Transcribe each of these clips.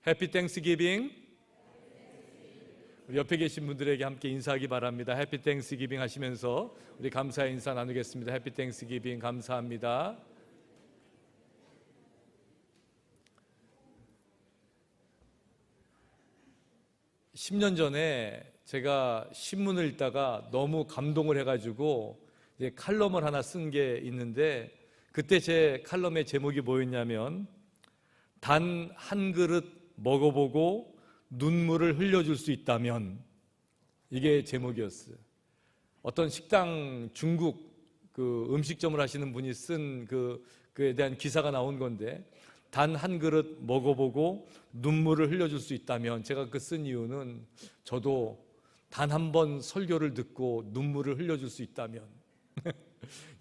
해피 땡스기빙. 우리 옆에 계신 분들에게 함께 인사하기 바랍니다. 해피 땡스기빙 하시면서 우리 감사의 인사 나누겠습니다. 해피 땡스기빙. 감사합니다. (10년) 전에 제가 신문을 읽다가 너무 감동을 해가지고 이제 칼럼을 하나 쓴 게 있는데, 그때 제 칼럼의 제목이 뭐였냐면 단 한 그릇 먹어보고 눈물을 흘려줄 수 있다면, 이게 제목이었어요. 어떤 식당, 중국 음식점을 하시는 분이 쓴 그에 대한 기사가 나온 건데, 단 한 그릇 먹어보고 눈물을 흘려줄 수 있다면, 제가 쓴 이유는 저도 단 한 번 설교를 듣고 눈물을 흘려줄 수 있다면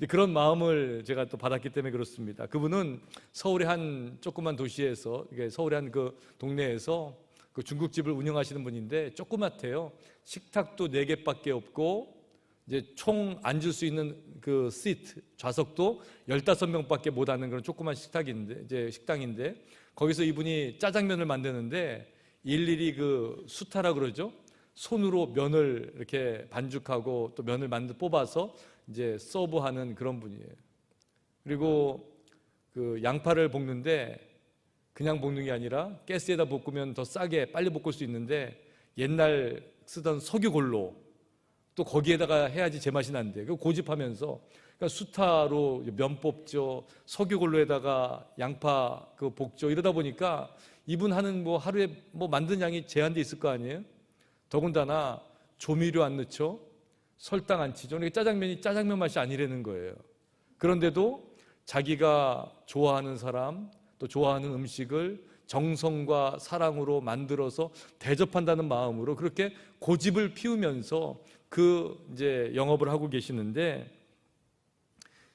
그런 마음을 제가 또 받았기 때문에 그렇습니다. 그분은 서울의 한 조그만 도시에서, 서울의 한 그 동네에서 그 중국집을 운영하시는 분인데, 조그맣대요. 식탁도 4개밖에 없고, 이제 총 앉을 수 있는 그 시트, 좌석도 15명밖에 못 앉는 그런 조그만 식당인데, 거기서 이분이 짜장면을 만드는데 일일이 그 수타라 그러죠. 손으로 면을 이렇게 반죽하고 또 면을 뽑아서 이제 서브하는 그런 분이에요. 그리고 그 양파를 볶는데 그냥 볶는 게 아니라 가스에다 볶으면 더 싸게 빨리 볶을 수 있는데, 옛날 쓰던 석유골로 또 거기에다가 해야지 제맛이 난대. 그 고집하면서 그러니까 수타로 면 뽑죠, 석유골로에다가 양파 볶죠. 이러다 보니까 이분 하는 하루에 만든 양이 제한돼 있을 거 아니에요. 더군다나 조미료 안 넣죠, 설탕 안 치죠. 그러니까 짜장면이 짜장면 맛이 아니라는 거예요. 그런데도 자기가 좋아하는 사람, 또 좋아하는 음식을 정성과 사랑으로 만들어서 대접한다는 마음으로 그렇게 고집을 피우면서 이제 영업을 하고 계시는데,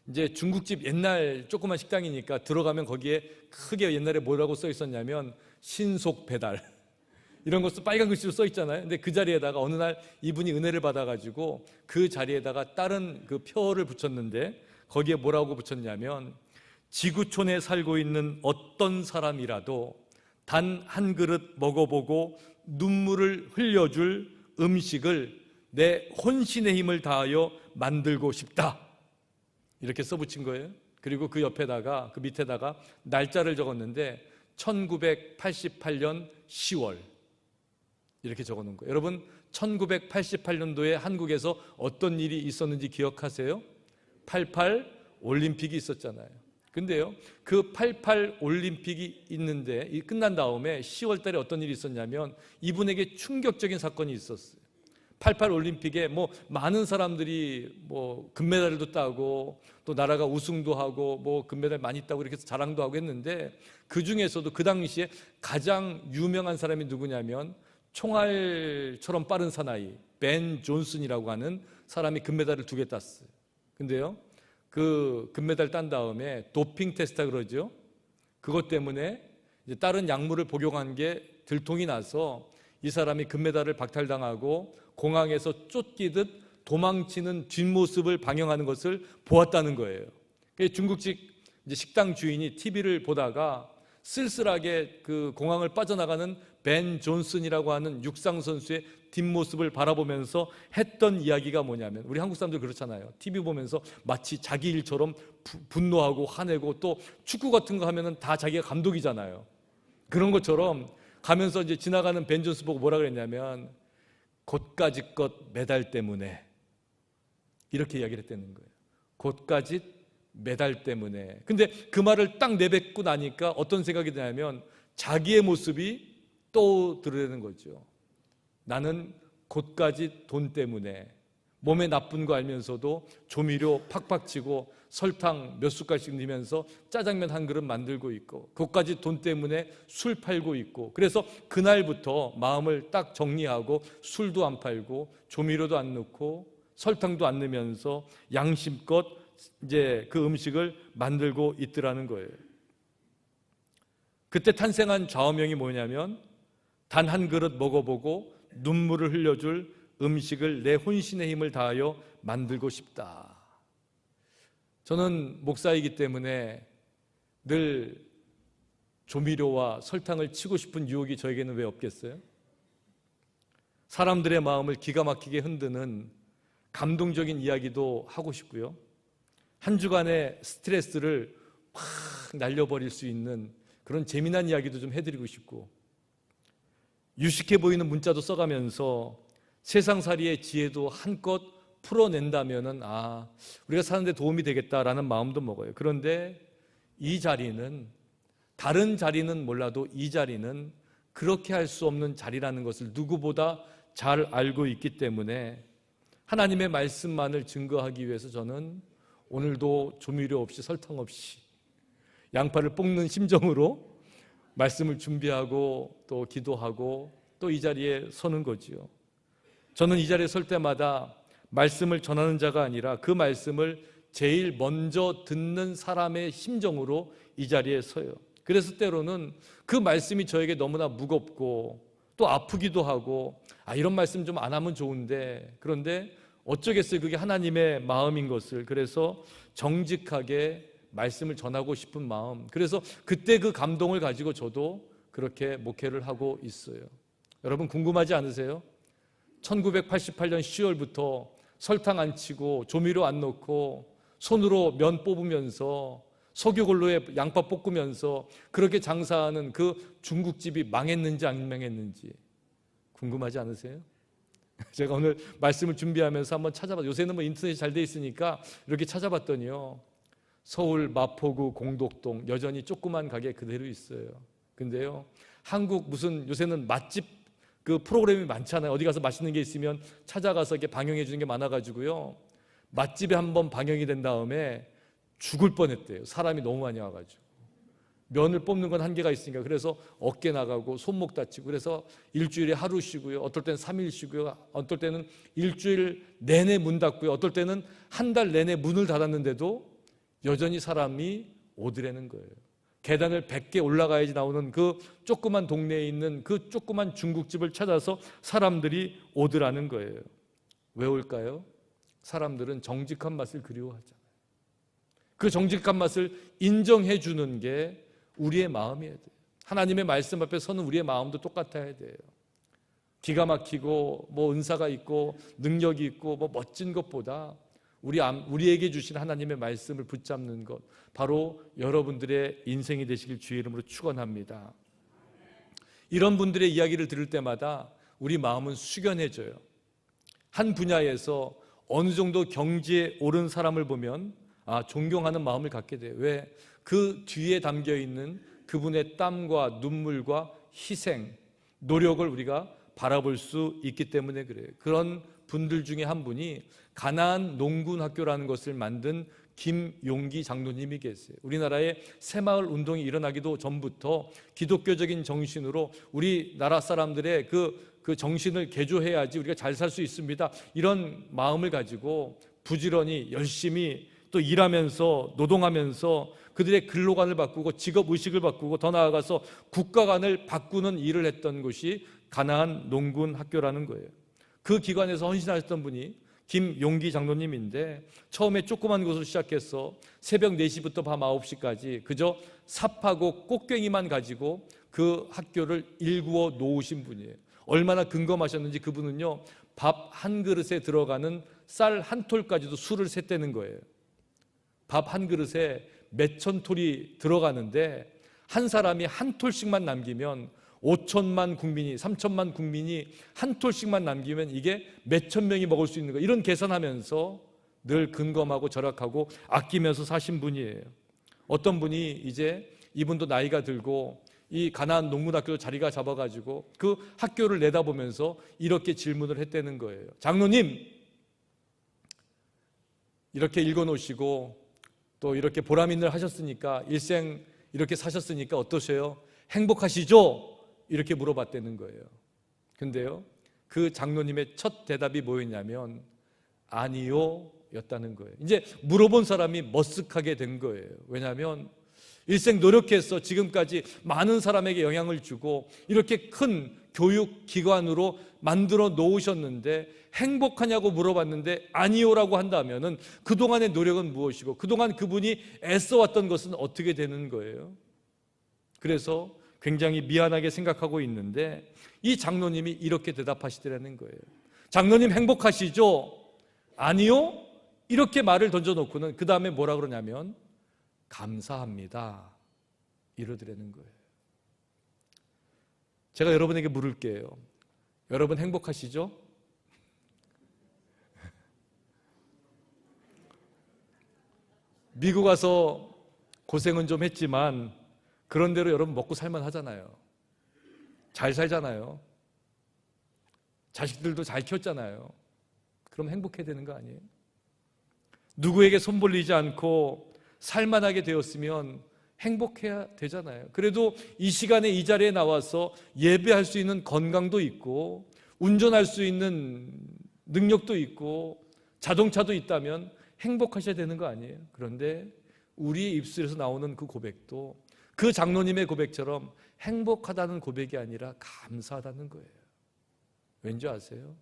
이제 중국집 옛날 조그만 식당이니까 들어가면 거기에 크게 옛날에 뭐라고 써 있었냐면 신속 배달 이런 것도 빨간 글씨로 써 있잖아요. 근데 그 자리에다가 어느 날 이분이 은혜를 받아가지고 그 자리에다가 다른 표어를 붙였는데, 거기에 뭐라고 붙였냐면 지구촌에 살고 있는 어떤 사람이라도 단 한 그릇 먹어보고 눈물을 흘려줄 음식을 내 혼신의 힘을 다하여 만들고 싶다, 이렇게 써붙인 거예요. 그리고 그 옆에다가, 그 밑에다가 날짜를 적었는데 1988년 10월 이렇게 적어놓은 거예요. 여러분, 1988년도에 한국에서 어떤 일이 있었는지 기억하세요? 88 올림픽이 있었잖아요. 근데요, 그 88 올림픽이 있는데 끝난 다음에 10월 달에 어떤 일이 있었냐면 이분에게 충격적인 사건이 있었어요. 88 올림픽에 많은 사람들이 금메달도 따고 또 나라가 우승도 하고 금메달 많이 따고 이렇게 해서 자랑도 하고 했는데, 그 중에서도 그 당시에 가장 유명한 사람이 누구냐면 총알처럼 빠른 사나이 벤 존슨이라고 하는 사람이 금메달을 2개 땄어요. 근데요, 그 금메달 딴 다음에 도핑 테스트라 그러죠. 그것 때문에 이제 다른 약물을 복용한 게 들통이 나서 이 사람이 금메달을 박탈당하고 공항에서 쫓기듯 도망치는 뒷모습을 방영하는 것을 보았다는 거예요. 중국식 이제 식당 주인이 TV를 보다가 쓸쓸하게 그 공항을 빠져나가는 벤 존슨이라고 하는 육상 선수의 뒷모습을 바라보면서 했던 이야기가 뭐냐면, 우리 한국 사람들 그렇잖아요. TV 보면서 마치 자기 일처럼 분노하고 화내고, 또 축구 같은 거 하면은 다 자기가 감독이잖아요. 그런 것처럼 가면서 이제 지나가는 벤 존슨 보고 뭐라 그랬냐면 곧가짓 것 메달 때문에, 이렇게 이야기를 했다는 거예요. 곧가짓 메달 때문에. 근데 그 말을 딱 내뱉고 나니까 어떤 생각이 드냐면 자기의 모습이 떠오르는 거죠. 나는 곧가짓 돈 때문에 몸에 나쁜 거 알면서도 조미료 팍팍 치고 설탕 몇 숟갈씩 넣으면서 짜장면 한 그릇 만들고 있고, 그것까지 돈 때문에 술 팔고 있고, 그래서 그날부터 마음을 딱 정리하고 술도 안 팔고 조미료도 안 넣고 설탕도 안 넣으면서 양심껏 이제 그 음식을 만들고 있더라는 거예요. 그때 탄생한 좌우명이 뭐냐면 단 한 그릇 먹어보고 눈물을 흘려줄 음식을 내 혼신의 힘을 다하여 만들고 싶다. 저는 목사이기 때문에 늘 조미료와 설탕을 치고 싶은 유혹이 저에게는 왜 없겠어요? 사람들의 마음을 기가 막히게 흔드는 감동적인 이야기도 하고 싶고요. 한 주간의 스트레스를 확 날려버릴 수 있는 그런 재미난 이야기도 좀 해드리고 싶고, 유식해 보이는 문자도 써가면서 세상살이의 지혜도 한껏 풀어낸다면은 우리가 사는데 도움이 되겠다라는 마음도 먹어요. 그런데 이 자리는, 다른 자리는 몰라도 이 자리는 그렇게 할 수 없는 자리라는 것을 누구보다 잘 알고 있기 때문에 하나님의 말씀만을 증거하기 위해서 저는 오늘도 조미료 없이 설탕 없이 양파를 볶는 심정으로 말씀을 준비하고 또 기도하고 또 이 자리에 서는 거지요. 저는 이 자리에 설 때마다 말씀을 전하는 자가 아니라 그 말씀을 제일 먼저 듣는 사람의 심정으로 이 자리에 서요. 그래서 때로는 그 말씀이 저에게 너무나 무겁고 또 아프기도 하고 이런 말씀 좀 안 하면 좋은데, 그런데 어쩌겠어요. 그게 하나님의 마음인 것을. 그래서 정직하게 말씀을 전하고 싶은 마음, 그래서 그때 그 감동을 가지고 저도 그렇게 목회를 하고 있어요. 여러분 궁금하지 않으세요? 1988년 10월부터 설탕 안 치고 조미료 안 넣고 손으로 면 뽑으면서 석유골로에 양파 볶으면서 그렇게 장사하는 그 중국집이 망했는지 안 망했는지 궁금하지 않으세요? 제가 오늘 말씀을 준비하면서 한번 찾아봤어요. 요새는 뭐 인터넷이 잘 돼 있으니까 이렇게 찾아봤더니요, 서울 마포구 공덕동 여전히 조그만 가게 그대로 있어요. 근데요, 한국 무슨 요새는 맛집 그 프로그램이 많잖아요. 어디 가서 맛있는 게 있으면 찾아가서 이렇게 방영해 주는 게 많아가지고요, 맛집에 한번 방영이 된 다음에 죽을 뻔했대요. 사람이 너무 많이 와가지고. 면을 뽑는 건 한계가 있으니까. 그래서 어깨 나가고 손목 다치고, 그래서 일주일에 하루 쉬고요, 어떨 때는 3일 쉬고요, 어떨 때는 일주일 내내 문 닫고요, 어떨 때는 한 달 내내 문을 닫았는데도 여전히 사람이 오더라는 거예요. 계단을 100개 올라가야지 나오는 그 조그만 동네에 있는 그 조그만 중국집을 찾아서 사람들이 오더라는 거예요. 왜 올까요? 사람들은 정직한 맛을 그리워하잖아요. 그 정직한 맛을 인정해 주는 게 우리의 마음이어야 돼요. 하나님의 말씀 앞에 서는 우리의 마음도 똑같아야 돼요. 기가 막히고 뭐 은사가 있고 능력이 있고 뭐 멋진 것보다 우리에게 주신 하나님의 말씀을 붙잡는 것, 바로 여러분들의 인생이 되시길 주의 이름으로 축원합니다. 이런 분들의 이야기를 들을 때마다 우리 마음은 숙연해져요. 한 분야에서 어느 정도 경지에 오른 사람을 보면 존경하는 마음을 갖게 돼요. 왜? 그 뒤에 담겨 있는 그분의 땀과 눈물과 희생, 노력을 우리가 바라볼 수 있기 때문에 그래요. 그런 분들 중에 한 분이 가나안 농군학교라는 것을 만든 김용기 장로님이 계세요. 우리나라에 새마을 운동이 일어나기도 전부터 기독교적인 정신으로 우리나라 사람들의 그 정신을 개조해야지 우리가 잘 살 수 있습니다, 이런 마음을 가지고 부지런히 열심히 또 일하면서 노동하면서 그들의 근로관을 바꾸고 직업의식을 바꾸고 더 나아가서 국가관을 바꾸는 일을 했던 곳이 가나안 농군학교라는 거예요. 그 기관에서 헌신하셨던 분이 김용기 장로님인데, 처음에 조그만 곳으로 시작해서 새벽 4시부터 밤 9시까지 그저 삽하고 꽃괭이만 가지고 그 학교를 일구어 놓으신 분이에요. 얼마나 근검하셨는지 그분은요, 밥 한 그릇에 들어가는 쌀 한 톨까지도 수를 셌다는 거예요. 밥 한 그릇에 몇천 톨이 들어가는데 한 사람이 한 톨씩만 남기면 5천만 국민이, 3천만 국민이 한 톨씩만 남기면 이게 몇천 명이 먹을 수 있는 거, 이런 계산하면서 늘 근검하고 절약하고 아끼면서 사신 분이에요. 어떤 분이 이제 이분도 나이가 들고 이 가나안 농군학교 자리가 잡아가지고 그 학교를 내다보면서 이렇게 질문을 했다는 거예요. 장로님, 이렇게 읽어놓으시고 또 이렇게 보람있는 일 하셨으니까, 일생 이렇게 사셨으니까 어떠세요? 행복하시죠? 이렇게 물어봤다는 거예요. 근데요, 그 장로님의 첫 대답이 뭐였냐면 아니요 였다는 거예요. 이제 물어본 사람이 머쓱하게 된 거예요. 왜냐하면 일생 노력해서 지금까지 많은 사람에게 영향을 주고 이렇게 큰 교육기관으로 만들어 놓으셨는데 행복하냐고 물어봤는데 아니요라고 한다면은 그동안의 노력은 무엇이고 그동안 그분이 애써왔던 것은 어떻게 되는 거예요? 그래서 굉장히 미안하게 생각하고 있는데 이 장로님이 이렇게 대답하시더라는 거예요. 장로님 행복하시죠? 아니요? 이렇게 말을 던져놓고는 그 다음에 뭐라 그러냐면 감사합니다 이러더라는 거예요. 제가 여러분에게 물을게요. 여러분 행복하시죠? 미국 와서 고생은 좀 했지만 그런대로 여러분 먹고 살만 하잖아요. 잘 살잖아요. 자식들도 잘 키웠잖아요. 그럼 행복해야 되는 거 아니에요? 누구에게 손 벌리지 않고 살만하게 되었으면 행복해야 되잖아요. 그래도 이 시간에 이 자리에 나와서 예배할 수 있는 건강도 있고 운전할 수 있는 능력도 있고 자동차도 있다면 행복하셔야 되는 거 아니에요? 그런데 우리의 입술에서 나오는 그 고백도 그 장로님의 고백처럼 행복하다는 고백이 아니라 감사하다는 거예요. 왠지 아세요?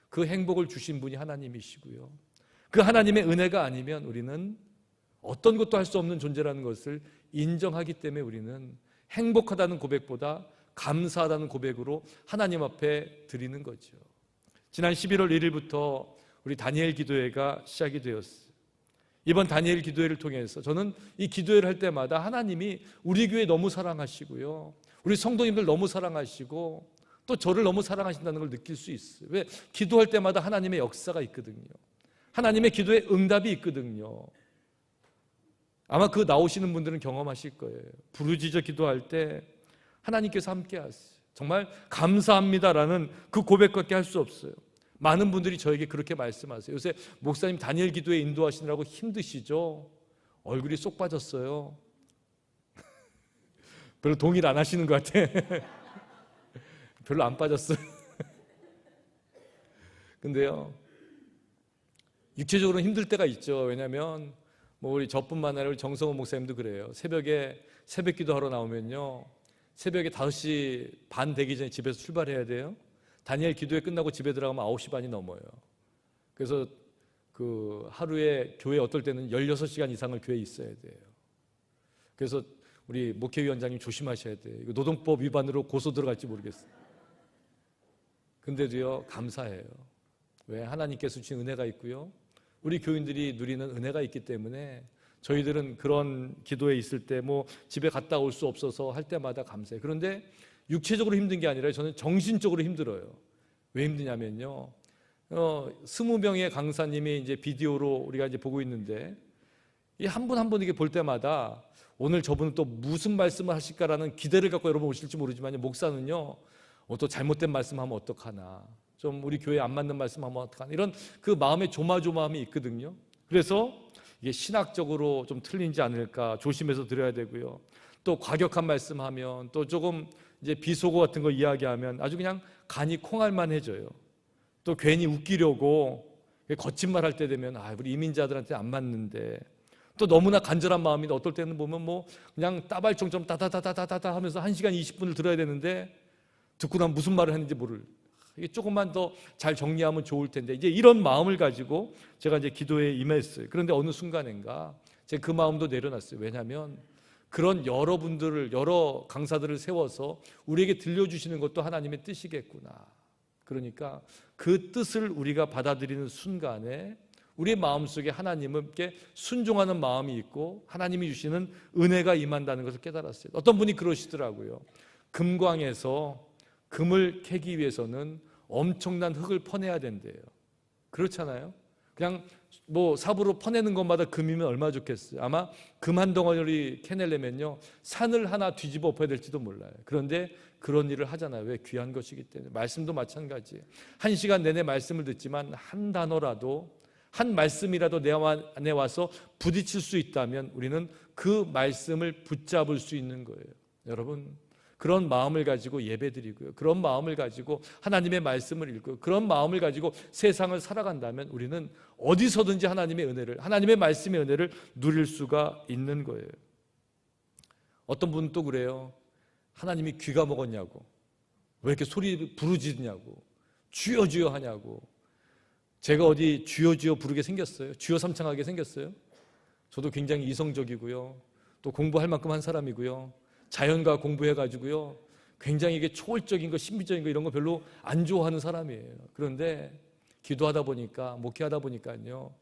그 행복을 주신 분이 하나님이시고요. 그 하나님의 은혜가 아니면 우리는 어떤 것도 할 수 없는 존재라는 것을 인정하기 때문에 우리는 행복하다는 고백보다 감사하다는 고백으로 하나님 앞에 드리는 거죠. 지난 11월 1일부터 우리 다니엘 기도회가 시작이 되었어요. 이번 다니엘 기도회를 통해서 저는 이 기도회를 할 때마다 하나님이 우리 교회 너무 사랑하시고요, 우리 성도님들 너무 사랑하시고 또 저를 너무 사랑하신다는 걸 느낄 수 있어요. 왜? 기도할 때마다 하나님의 역사가 있거든요. 하나님의 기도에 응답이 있거든요. 아마 그 나오시는 분들은 경험하실 거예요. 부르짖어 기도할 때 하나님께서 함께 하세요. 정말 감사합니다라는 그 고백밖에 할 수 없어요. 많은 분들이 저에게 그렇게 말씀하세요. 요새 목사님 다니엘 기도에 인도하시느라고 힘드시죠? 얼굴이 쏙 빠졌어요. 별로 동의를 안 하시는 것 같아. 별로 안 빠졌어요. 근데요, 육체적으로 힘들 때가 있죠. 왜냐하면 우리 저뿐만 아니라 우리 정성호 목사님도 그래요. 새벽에 새벽 기도하러 나오면요, 새벽에 5시 반 되기 전에 집에서 출발해야 돼요. 다니엘 기도회 끝나고 집에 들어가면 9시 반이 넘어요. 그래서 그 하루에 교회 어떨 때는 16시간 이상을 교회에 있어야 돼요. 그래서 우리 목회위원장님 조심하셔야 돼요. 이거 노동법 위반으로 고소 들어갈지 모르겠어요. 근데도요, 감사해요. 왜? 하나님께서 주신 은혜가 있고요, 우리 교인들이 누리는 은혜가 있기 때문에 저희들은 그런 기도에 있을 때 집에 갔다 올 수 없어서 할 때마다 감사해요. 그런데 육체적으로 힘든 게 아니라 저는 정신적으로 힘들어요. 왜 힘드냐면요, 20명의 강사님이 이제 비디오로 우리가 이제 보고 있는데 이 한 분 한 분 이게 볼 때마다 오늘 저분은 또 무슨 말씀을 하실까라는 기대를 갖고 여러분 오실지 모르지만 목사는요, 또 잘못된 말씀하면 어떡하나, 좀 우리 교회에 안 맞는 말씀하면 어떡하나, 이런 그 마음의 조마조마함이 있거든요. 그래서 이게 신학적으로 좀 틀린지 않을까 조심해서 드려야 되고요. 또 과격한 말씀하면, 또 조금 이제 비속어 같은 거 이야기하면 아주 그냥 간이 콩알만해져요. 또 괜히 웃기려고 거친 말 할 때 되면 우리 이민자들한테 안 맞는데, 또 너무나 간절한 마음인데 어떨 때는 보면 그냥 따발총처럼 따다다다다다 하면서 1시간 20분을 들어야 되는데 듣고 나면 무슨 말을 했는지 모를, 이게 조금만 더 잘 정리하면 좋을 텐데, 이제 이런 마음을 가지고 제가 이제 기도에 임했어요. 그런데 어느 순간인가 제가 그 마음도 내려놨어요. 왜냐하면 그런 여러분들을, 여러 강사들을 세워서 우리에게 들려주시는 것도 하나님의 뜻이겠구나. 그러니까 그 뜻을 우리가 받아들이는 순간에 우리의 마음속에 하나님께 순종하는 마음이 있고 하나님이 주시는 은혜가 임한다는 것을 깨달았어요. 어떤 분이 그러시더라고요. 금광에서 금을 캐기 위해서는 엄청난 흙을 퍼내야 된대요. 그렇잖아요. 그냥 삽으로 퍼내는 것마다 금이면 얼마나 좋겠어요. 아마 금 한 덩어리 캐내려면요, 산을 하나 뒤집어 엎어야 될지도 몰라요. 그런데 그런 일을 하잖아요. 왜? 귀한 것이기 때문에. 말씀도 마찬가지예요. 1시간 내내 말씀을 듣지만 한 단어라도, 한 말씀이라도 내 안에 와서 부딪힐 수 있다면 우리는 그 말씀을 붙잡을 수 있는 거예요. 여러분, 그런 마음을 가지고 예배드리고요, 그런 마음을 가지고 하나님의 말씀을 읽고 그런 마음을 가지고 세상을 살아간다면 우리는 어디서든지 하나님의 은혜를, 하나님의 말씀의 은혜를 누릴 수가 있는 거예요. 어떤 분은 또 그래요. 하나님이 귀가 먹었냐고, 왜 이렇게 소리 부르짖냐고, 주여 주여 하냐고. 제가 어디 주여 주여 부르게 생겼어요? 주여 삼창하게 생겼어요? 저도 굉장히 이성적이고요, 또 공부할 만큼 한 사람이고요, 자연과 공부해가지고요, 굉장히 이게 초월적인 거, 신비적인 거 이런 거 별로 안 좋아하는 사람이에요. 그런데 기도하다 보니까, 목회하다 보니까요,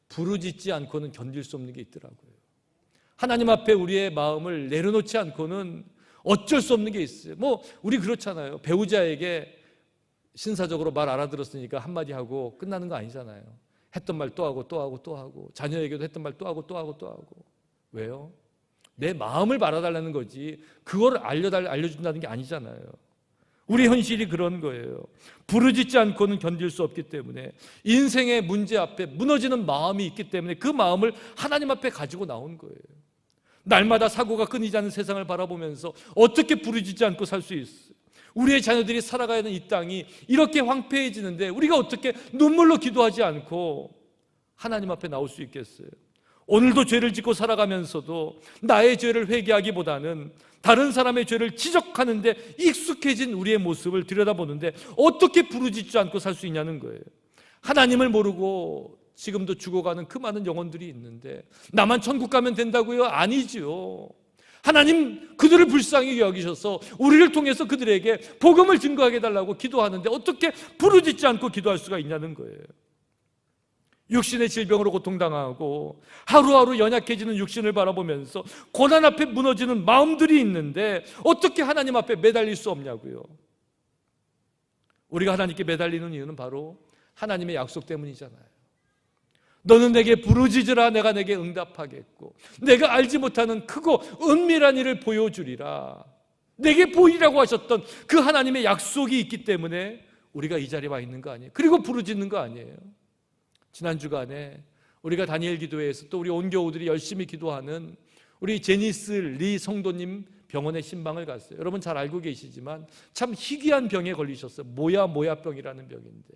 부르짖지 않고는 견딜 수 없는 게 있더라고요. 하나님 앞에 우리의 마음을 내려놓지 않고는 어쩔 수 없는 게 있어요. 우리 그렇잖아요. 배우자에게 신사적으로 말 알아들었으니까 한마디 하고 끝나는 거 아니잖아요. 했던 말 또 하고 또 하고 또 하고, 자녀에게도 했던 말 또 하고 또 하고 또 하고. 왜요? 내 마음을 말아달라는 거지 그걸 알려준다는 게 아니잖아요. 우리 현실이 그런 거예요. 부르짖지 않고는 견딜 수 없기 때문에, 인생의 문제 앞에 무너지는 마음이 있기 때문에 그 마음을 하나님 앞에 가지고 나온 거예요. 날마다 사고가 끊이지 않는 세상을 바라보면서 어떻게 부르짖지 않고 살 수 있어요? 우리의 자녀들이 살아가야 하는 이 땅이 이렇게 황폐해지는데 우리가 어떻게 눈물로 기도하지 않고 하나님 앞에 나올 수 있겠어요? 오늘도 죄를 짓고 살아가면서도 나의 죄를 회개하기보다는 다른 사람의 죄를 지적하는데 익숙해진 우리의 모습을 들여다보는데 어떻게 부르짖지 않고 살 수 있냐는 거예요. 하나님을 모르고 지금도 죽어가는 그 많은 영혼들이 있는데 나만 천국 가면 된다고요? 아니지요. 하나님 그들을 불쌍히 여기셔서 우리를 통해서 그들에게 복음을 증거하게 해달라고 기도하는데 어떻게 부르짖지 않고 기도할 수가 있냐는 거예요. 육신의 질병으로 고통당하고 하루하루 연약해지는 육신을 바라보면서 고난 앞에 무너지는 마음들이 있는데 어떻게 하나님 앞에 매달릴 수 없냐고요. 우리가 하나님께 매달리는 이유는 바로 하나님의 약속 때문이잖아요. 너는 내게 부르짖으라 내가 내게 응답하겠고 내가 알지 못하는 크고 은밀한 일을 보여주리라. 내게 보이라고 하셨던 그 하나님의 약속이 있기 때문에 우리가 이 자리에 와 있는 거 아니에요. 그리고 부르짖는 거 아니에요. 지난 주간에 우리가 다니엘 기도회에서 또 우리 온교우들이 열심히 기도하는 우리 제니스 리 성도님 병원에 신방을 갔어요. 여러분 잘 알고 계시지만 참 희귀한 병에 걸리셨어요. 모야병이라는 병인데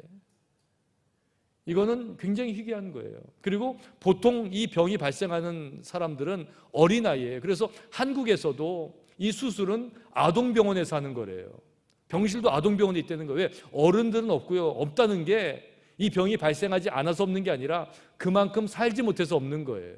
이거는 굉장히 희귀한 거예요. 그리고 보통 이 병이 발생하는 사람들은 어린아이예요. 그래서 한국에서도 이 수술은 아동병원에서 하는 거래요. 병실도 아동병원에 있다는 거예요. 왜? 어른들은 없고요. 없다는 게 이 병이 발생하지 않아서 없는 게 아니라 그만큼 살지 못해서 없는 거예요.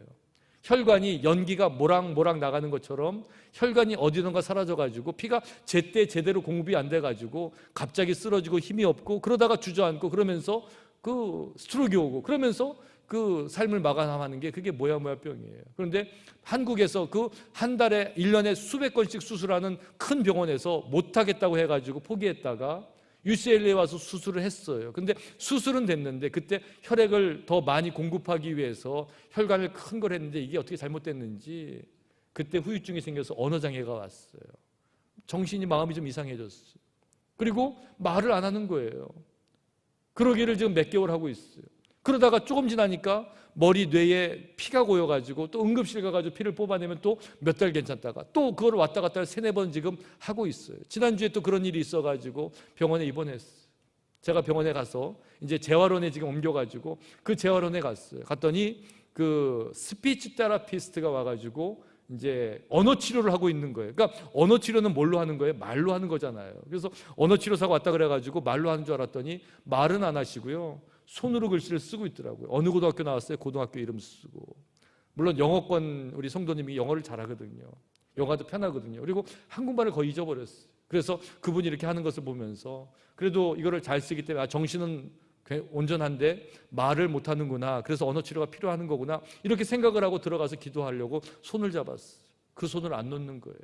혈관이 연기가 모락모락 나가는 것처럼 혈관이 어디론가 사라져가지고 피가 제때 제대로 공급이 안 돼가지고 갑자기 쓰러지고 힘이 없고 그러다가 주저앉고 그러면서 그 스트로크가 오고 그러면서 그 삶을 마감하는 게 그게 모야병이에요. 그런데 한국에서 그 한 달에 1년에 수백 건씩 수술하는 큰 병원에서 못하겠다고 해가지고 포기했다가 UCLA에 와서 수술을 했어요. 근데 수술은 됐는데 그때 혈액을 더 많이 공급하기 위해서 혈관을 큰 걸 했는데 이게 어떻게 잘못됐는지 그때 후유증이 생겨서 언어장애가 왔어요. 정신이 마음이 좀 이상해졌어요. 그리고 말을 안 하는 거예요. 그러기를 지금 몇 개월 하고 있어요. 그러다가 조금 지나니까 머리 뇌에 피가 고여가지고 또 응급실 가가지고 피를 뽑아내면 또 몇 달 괜찮다가 또 그걸 왔다 갔다 3-4번 지금 하고 있어요. 지난주에 또 그런 일이 있어가지고 병원에 입원했어요. 제가 병원에 가서 이제 재활원에 지금 옮겨가지고 그 재활원에 갔어요. 갔더니 그 스피치 테라피스트가 와가지고 이제 언어 치료를 하고 있는 거예요. 그러니까 언어 치료는 뭘로 하는 거예요? 말로 하는 거잖아요. 그래서 언어 치료사가 왔다 그래가지고 말로 하는 줄 알았더니 말은 안 하시고요. 손으로 글씨를 쓰고 있더라고요. 어느 고등학교 나왔어요? 고등학교 이름 쓰고. 물론 영어권 우리 성도님이 영어를 잘하거든요. 영어도 편하거든요. 그리고 한국말을 거의 잊어버렸어요. 그래서 그분이 이렇게 하는 것을 보면서 그래도 이거를 잘 쓰기 때문에 정신은 온전한데 말을 못하는구나. 그래서 언어 치료가 필요한 거구나. 이렇게 생각을 하고 들어가서 기도하려고 손을 잡았어요. 그 손을 안 놓는 거예요.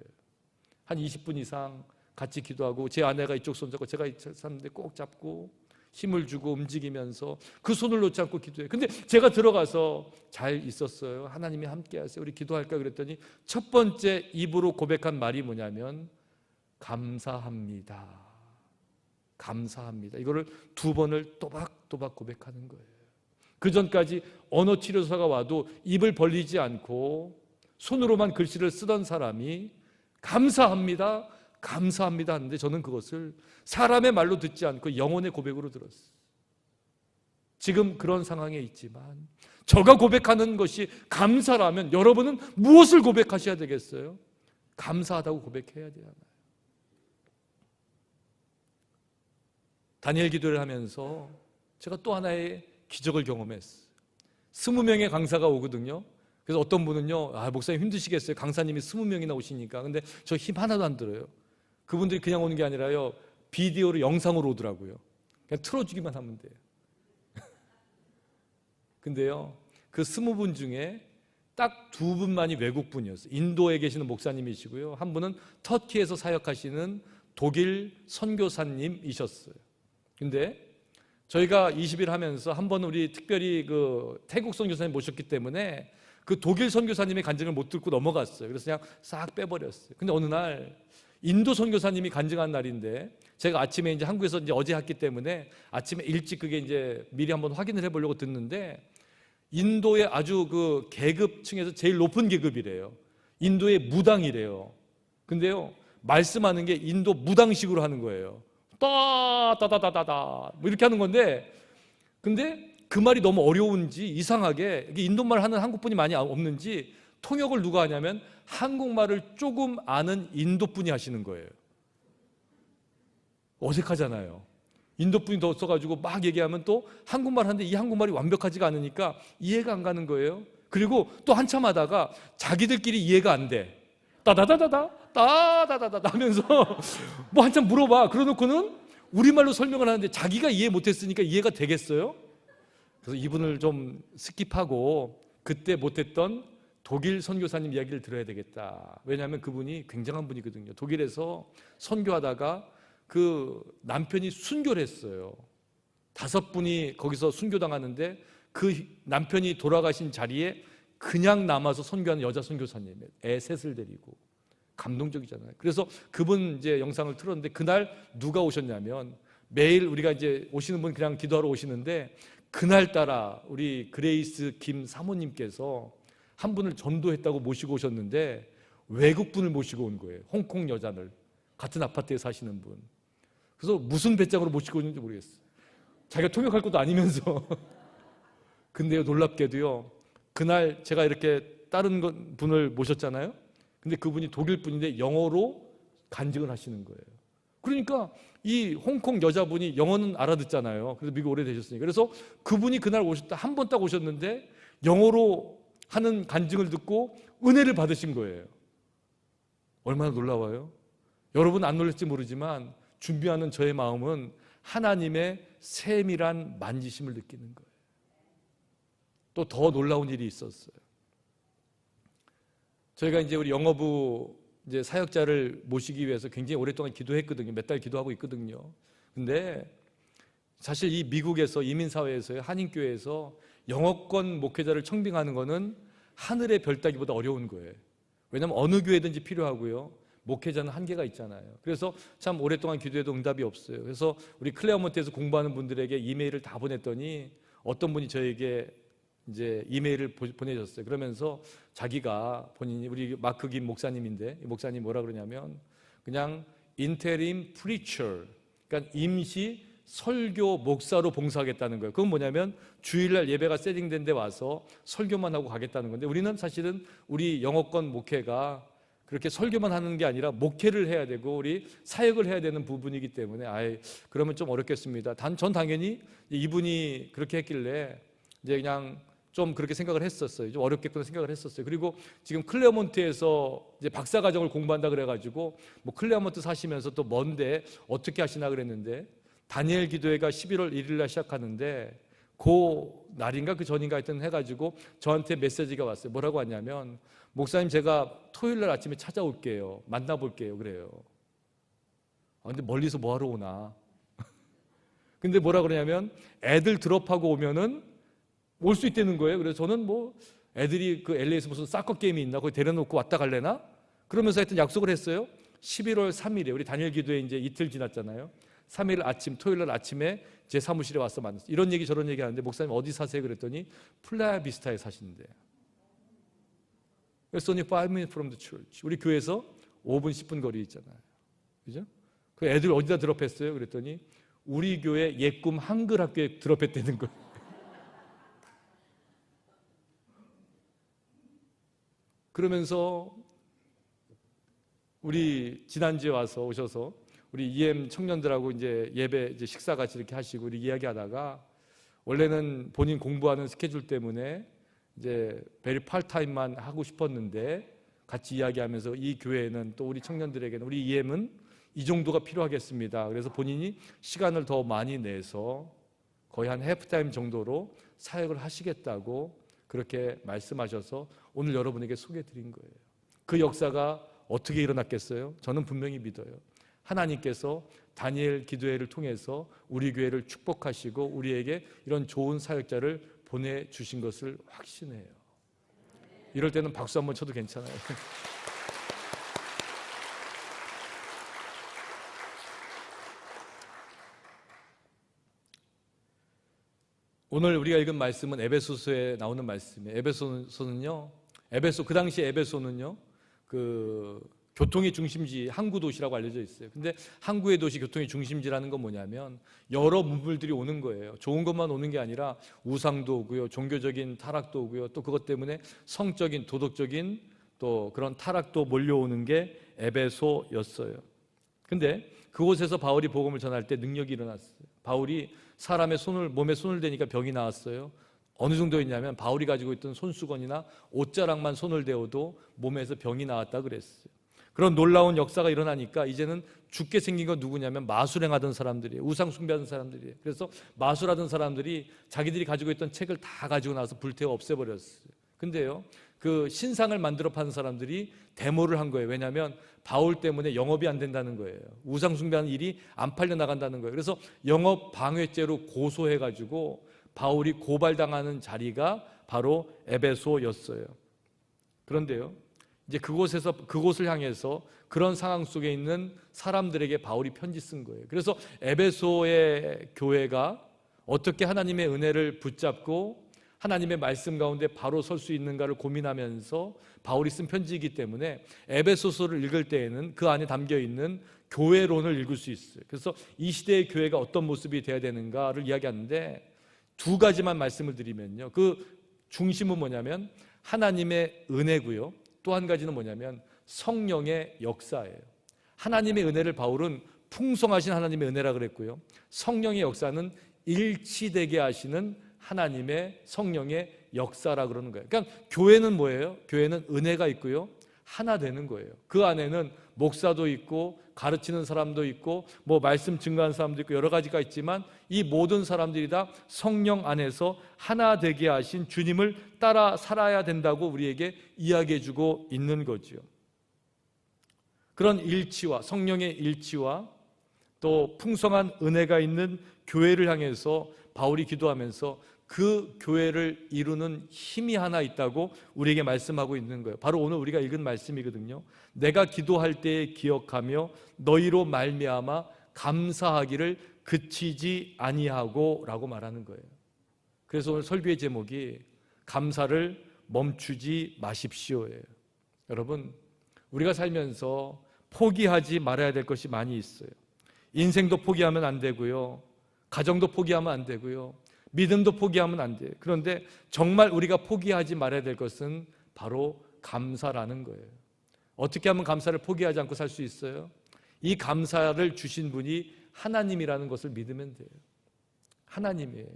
한 20분 이상 같이 기도하고 제 아내가 이쪽 손 잡고 제가 이쪽 사는데 꼭 잡고 힘을 주고 움직이면서 그 손을 놓지 않고 기도해요. 근데 제가 들어가서 잘 있었어요. 하나님이 함께 하세요. 우리 기도할까 그랬더니 첫 번째 입으로 고백한 말이 뭐냐면 감사합니다. 감사합니다. 이거를 2번을 또박또박 고백하는 거예요. 그 전까지 언어 치료사가 와도 입을 벌리지 않고 손으로만 글씨를 쓰던 사람이 감사합니다. 감사합니다 하는데 저는 그것을 사람의 말로 듣지 않고 영혼의 고백으로 들었어요. 지금 그런 상황에 있지만 저가 고백하는 것이 감사라면 여러분은 무엇을 고백하셔야 되겠어요? 감사하다고 고백해야 되잖아요. 다니엘 기도를 하면서 제가 또 하나의 기적을 경험했어요. 20명의 강사가 오거든요. 그래서 어떤 분은요, 목사님 힘드시겠어요. 강사님이 20명이나 오시니까. 근데 저 힘 하나도 안 들어요. 그분들이 그냥 오는 게 아니라요, 비디오로 영상으로 오더라고요. 그냥 틀어주기만 하면 돼요. 근데요, 그 20분 중에 딱 2분만이 외국분이었어요. 인도에 계시는 목사님이시고요, 한 분은 터키에서 사역하시는 독일 선교사님이셨어요. 근데 저희가 20일 하면서 한 번은 우리 특별히 그 태국 선교사님 모셨기 때문에 그 독일 선교사님의 간증을 못 듣고 넘어갔어요. 그래서 그냥 싹 빼버렸어요. 근데 어느 날 인도 선교사님이 간증한 날인데, 제가 아침에 이제 한국에서 이제 어제 했기 때문에 아침에 일찍 그게 이제 미리 한번 확인을 해보려고 듣는데, 인도의 아주 그 계급층에서 제일 높은 계급이래요. 인도의 무당이래요. 근데요, 말씀하는 게 인도 무당식으로 하는 거예요. 따다다다다다 뭐 이렇게 하는 건데, 근데 그 말이 너무 어려운지 이상하게 인도말 하는 한국분이 많이 없는지 통역을 누가 하냐면 한국말을 조금 아는 인도분이 하시는 거예요. 어색하잖아요. 인도분이 더 써가지고 막 얘기하면 또 한국말 하는데 이 한국말이 완벽하지가 않으니까 이해가 안 가는 거예요. 그리고 또 한참 하다가 자기들끼리 이해가 안 돼. 따다다다다 따다다다 하면서 뭐 한참 물어봐. 그러놓고는 우리말로 설명을 하는데 자기가 이해 못했으니까 이해가 되겠어요? 그래서 이분을 좀 스킵하고 그때 못했던 독일 선교사님 이야기를 들어야 되겠다. 왜냐하면 그분이 굉장한 분이거든요. 독일에서 선교하다가 그 남편이 순교를 했어요. 5분이 거기서 순교당하는데 그 남편이 돌아가신 자리에 그냥 남아서 선교하는 여자 선교사님, 애 셋을 데리고. 감동적이잖아요. 그래서 그분 이제 영상을 틀었는데, 그날 누가 오셨냐면, 매일 우리가 이제 오시는 분 그냥 기도하러 오시는데, 그날따라 우리 그레이스 김 사모님께서 한 분을 전도했다고 모시고 오셨는데, 외국 분을 모시고 온 거예요. 홍콩 여자를, 같은 아파트에 사시는 분. 그래서 무슨 배짱으로 모시고 오는지 모르겠어요. 자기가 통역할 것도 아니면서. 근데요, 놀랍게도요, 그날 제가 이렇게 다른 분을 모셨잖아요. 근데 그분이 독일 분인데 영어로 간증을 하시는 거예요. 그러니까 이 홍콩 여자분이 영어는 알아듣잖아요. 그래서 미국 오래되셨으니까. 그래서 그분이 그날 오셨다, 한 번 딱 오셨는데 영어로 하는 간증을 듣고 은혜를 받으신 거예요. 얼마나 놀라워요? 여러분 안 놀랄지 모르지만 준비하는 저의 마음은 하나님의 세밀한 만지심을 느끼는 거예요. 또 더 놀라운 일이 있었어요. 저희가 이제 우리 영어부 이제 사역자를 모시기 위해서 굉장히 오랫동안 기도했거든요. 몇 달 기도하고 있거든요. 근데 사실 이 미국에서 이민사회에서요, 한인교회에서 영어권 목회자를 청빙하는 거는 하늘의 별 따기보다 어려운 거예요. 왜냐하면 어느 교회든지 필요하고요, 목회자는 한계가 있잖아요. 그래서 참 오랫동안 기도해도 응답이 없어요. 그래서 우리 클레어몬트에서 공부하는 분들에게 이메일을 다 보냈더니 어떤 분이 저에게 이제 이메일을 보내줬어요. 그러면서 자기가 본인이, 우리 마크 김 목사님인데, 이 목사님 뭐라 그러냐면 그냥 interim preacher, 그러니까 임시 설교 목사로 봉사하겠다는 거예요. 그건 뭐냐면 주일날 예배가 세팅된 데 와서 설교만 하고 가겠다는 건데, 우리는 사실은 우리 영어권 목회가 그렇게 설교만 하는 게 아니라 목회를 해야 되고 우리 사역을 해야 되는 부분이기 때문에 그러면 좀 어렵겠습니다. 전 당연히 이분이 그렇게 했길래 이제 그냥 좀 그렇게 생각을 했었어요. 좀 어렵겠구나 생각을 했었어요. 그리고 지금 클레어몬트에서 이제 박사과정을 공부한다 그래가지고 뭐 클레어몬트 사시면서 또 먼데 어떻게 하시나 그랬는데, 다니엘 기도회가 11월 1일 날 시작하는데 그 날인가 그 전인가 하여튼 해가지고 저한테 메시지가 왔어요. 뭐라고 왔냐면, 목사님 제가 토요일 날 아침에 찾아올게요. 만나볼게요. 그래요. 근데 멀리서 뭐하러 오나. 근데 뭐라 그러냐면 애들 드롭하고 오면은 올 수 있다는 거예요. 그래서 저는 뭐 애들이 그 LA에서 무슨 사커 게임이 있나 거기 데려놓고 왔다 갈래나? 그러면서 하여튼 약속을 했어요. 11월 3일에 우리 다니엘 기도회 이제 이틀 지났잖아요. 3일 아침, 토요일 날 아침에 제 사무실에 와서 만났어요. 이런 얘기 저런 얘기 하는데, 목사님 어디 사세요? 그랬더니 플라야 비스타에 사신대요. It's only 5 minutes from the church. 우리 교회에서 5분 10분 거리 있잖아요. 그죠? 그 애들 어디다 드롭했어요? 그랬더니 우리 교회 예꿈 한글 학교에 드롭했다는 거예요. 그러면서 우리 지난주에 와서 오셔서 우리 EM 청년들하고 이제 예배 이제 식사 같이 이렇게 하시고 우리 이야기하다가, 원래는 본인 공부하는 스케줄 때문에 이제 베리 팔타임만 하고 싶었는데 같이 이야기하면서 이 교회는 또 우리 청년들에게는 우리 EM은 이 정도가 필요하겠습니다. 그래서 본인이 시간을 더 많이 내서 거의 한 해프타임 정도로 사역을 하시겠다고 그렇게 말씀하셔서 오늘 여러분에게 소개해드린 거예요. 그 역사가 어떻게 일어났겠어요? 저는 분명히 믿어요. 하나님께서 다니엘 기도회를 통해서 우리 교회를 축복하시고 우리에게 이런 좋은 사역자를 보내주신 것을 확신해요. 이럴 때는 박수 한번 쳐도 괜찮아요. 오늘 우리가 읽은 말씀은 에베소서에 나오는 말씀이에요. 그 당시 에베소는요, 교통의 중심지, 항구 도시라고 알려져 있어요. 근데 항구의 도시, 교통의 중심지라는 건 뭐냐면 여러 문물들이 오는 거예요. 좋은 것만 오는 게 아니라 우상도 오고요, 종교적인 타락도 오고요, 또 그것 때문에 성적인, 도덕적인 또 그런 타락도 몰려오는 게 에베소였어요. 근데 그곳에서 바울이 복음을 전할 때 능력이 일어났어요. 바울이 사람의 몸에 손을 대니까 병이 나았어요. 어느 정도였냐면 바울이 가지고 있던 손수건이나 옷자락만 손을 대어도 몸에서 병이 나왔다 그랬어요. 그런 놀라운 역사가 일어나니까 이제는 죽게 생긴 건 누구냐면 마술행하던 사람들이에요. 우상 숭배하던 사람들이에요. 그래서 마술하던 사람들이 자기들이 가지고 있던 책을 다 가지고 나서 불태워 없애버렸어요. 근데요, 그 신상을 만들어 파는 사람들이 데모를 한 거예요. 왜냐하면 바울 때문에 영업이 안 된다는 거예요. 우상 숭배하는 일이 안 팔려 나간다는 거예요. 그래서 영업 방해죄로 고소해가지고 바울이 고발당하는 자리가 바로 에베소였어요. 그런데요, 이제 그곳을 향해서 그런 상황 속에 있는 사람들에게 바울이 편지 쓴 거예요. 그래서 에베소의 교회가 어떻게 하나님의 은혜를 붙잡고 하나님의 말씀 가운데 바로 설 수 있는가를 고민하면서 바울이 쓴 편지이기 때문에 에베소서를 읽을 때에는 그 안에 담겨 있는 교회론을 읽을 수 있어요. 그래서 이 시대의 교회가 어떤 모습이 되어야 되는가를 이야기하는데 두 가지만 말씀을 드리면요, 그 중심은 뭐냐면 하나님의 은혜고요, 또 한 가지는 뭐냐면 성령의 역사예요. 하나님의 은혜를 바울은 풍성하신 하나님의 은혜라 그랬고요, 성령의 역사는 일치되게 하시는 하나님의 성령의 역사라 그러는 거예요. 그러니까 교회는 뭐예요? 교회는 은혜가 있고요, 하나 되는 거예요. 그 안에는 목사도 있고 가르치는 사람도 있고 뭐 말씀 증거하는 사람도 있고 여러 가지가 있지만 이 모든 사람들이 다 성령 안에서 하나 되게 하신 주님을 따라 살아야 된다고 우리에게 이야기해 주고 있는 거죠. 그런 일치와 성령의 일치와 또 풍성한 은혜가 있는 교회를 향해서 바울이 기도하면서 그 교회를 이루는 힘이 하나 있다고 우리에게 말씀하고 있는 거예요. 바로 오늘 우리가 읽은 말씀이거든요. 내가 기도할 때에 기억하며 너희로 말미암아 감사하기를 그치지 아니하고 라고 말하는 거예요. 그래서 오늘 설교의 제목이 감사를 멈추지 마십시오예요. 여러분, 우리가 살면서 포기하지 말아야 될 것이 많이 있어요. 인생도 포기하면 안 되고요, 가정도 포기하면 안 되고요, 믿음도 포기하면 안 돼요. 그런데 정말 우리가 포기하지 말아야 될 것은 바로 감사라는 거예요. 어떻게 하면 감사를 포기하지 않고 살 수 있어요? 이 감사를 주신 분이 하나님이라는 것을 믿으면 돼요. 하나님이에요.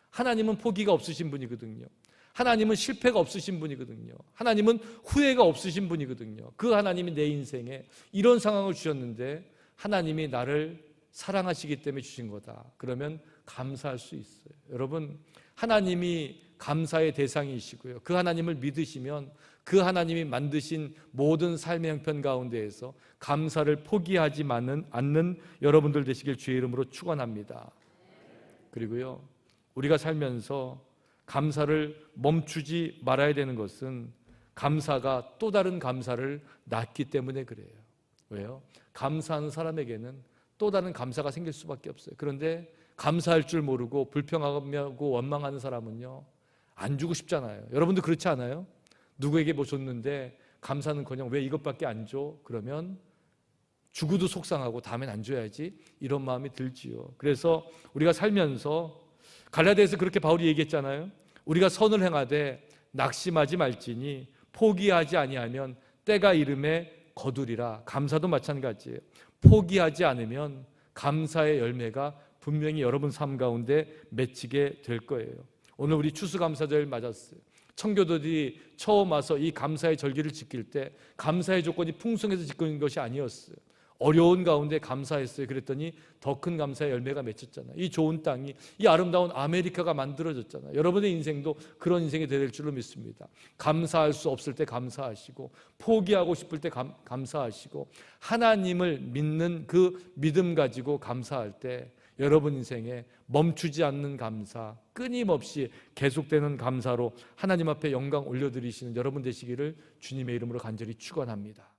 하나님은 포기가 없으신 분이거든요. 하나님은 실패가 없으신 분이거든요. 하나님은 후회가 없으신 분이거든요. 그 하나님이 내 인생에 이런 상황을 주셨는데 하나님이 나를 사랑하시기 때문에 주신 거다. 그러면 감사할 수 있어요. 여러분, 하나님이 감사의 대상이시고요, 그 하나님을 믿으시면 그 하나님이 만드신 모든 삶의 형편 가운데에서 감사를 포기하지 않는 여러분들 되시길 주의 이름으로 축원합니다. 그리고요, 우리가 살면서 감사를 멈추지 말아야 되는 것은 감사가 또 다른 감사를 낳기 때문에 그래요. 왜요? 감사하는 사람에게는 또 다른 감사가 생길 수밖에 없어요. 그런데 감사할 줄 모르고 불평하고 원망하는 사람은요, 안 주고 싶잖아요. 여러분도 그렇지 않아요? 누구에게 뭐 줬는데 감사는커녕 왜 이것밖에 안 줘? 그러면 주고도 속상하고 다음엔 안 줘야지, 이런 마음이 들지요. 그래서 우리가 살면서 갈라디아에서 그렇게 바울이 얘기했잖아요. 우리가 선을 행하되 낙심하지 말지니 포기하지 아니하면 때가 이름에 거두리라. 감사도 마찬가지예요. 포기하지 않으면 감사의 열매가 분명히 여러분 삶 가운데 맺히게 될 거예요. 오늘 우리 추수감사절 맞았어요. 청교도들이 처음 와서 이 감사의 절기를 지킬 때 감사의 조건이 풍성해서 지키는 것이 아니었어요. 어려운 가운데 감사했어요. 그랬더니 더 큰 감사의 열매가 맺혔잖아요. 이 좋은 땅이, 이 아름다운 아메리카가 만들어졌잖아요. 여러분의 인생도 그런 인생이 될 줄로 믿습니다. 감사할 수 없을 때 감사하시고, 포기하고 싶을 때 감사하시고, 하나님을 믿는 그 믿음 가지고 감사할 때 여러분 인생에 멈추지 않는 감사, 끊임없이 계속되는 감사로 하나님 앞에 영광 올려드리시는 여러분 되시기를 주님의 이름으로 간절히 축원합니다.